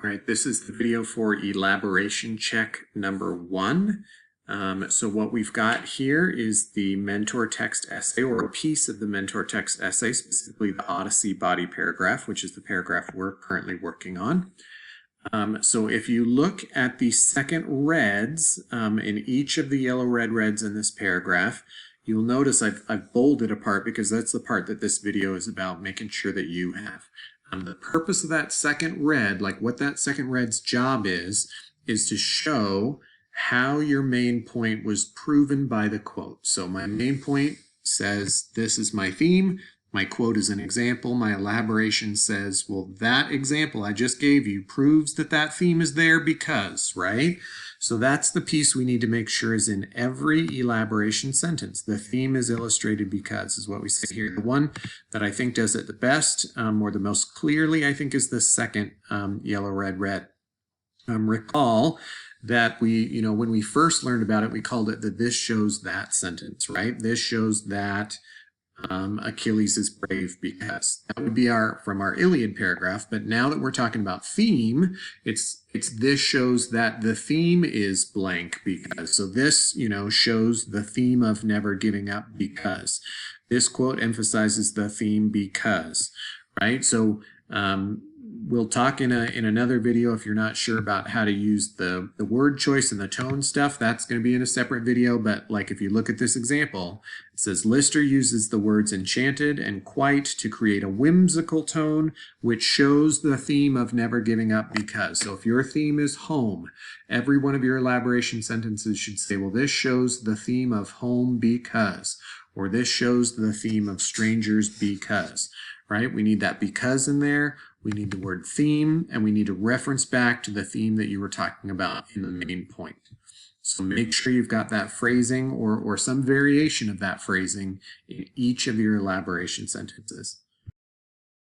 All right, this is the video for elaboration check number 1. So what we've got here is the mentor text essay, or a piece of the mentor text essay, specifically the Odyssey body paragraph, which is the paragraph we're currently working on. So if you look at the second reds in each of the yellow, red, reds in this paragraph, you'll notice I've bolded a part because that's the part that this video is about, making sure that you have. The purpose of that second red, like what that second red's job is to show how your main point was proven by the quote. So my main point says, this is my theme. My quote is an example. My elaboration says, well, that example I just gave you proves that that theme is there because, right? So that's the piece we need to make sure is in every elaboration sentence. The theme is illustrated because is what we say here. The one that I think does it the best or the most clearly, I think, is the second yellow, red, red. Recall that when we first learned about it, we called it the this shows that sentence, right? This shows that Achilles is brave because. That would be from our Iliad paragraph, but now that we're talking about theme, it's this shows that the theme is blank because. So this, shows the theme of never giving up because. This quote emphasizes the theme because, right? So we'll talk in another video if you're not sure about how to use the word choice and the tone stuff. That's going to be in a separate video, but like if you look at this example, it says Lister uses the words enchanted and quite to create a whimsical tone which shows the theme of never giving up because. So if your theme is home, every one of your elaboration sentences should say, well, this shows the theme of home because, or this shows the theme of strangers because, right? We need that because in there. We need the word theme, and we need to reference back to the theme that you were talking about in the main point. So make sure you've got that phrasing or some variation of that phrasing in each of your elaboration sentences.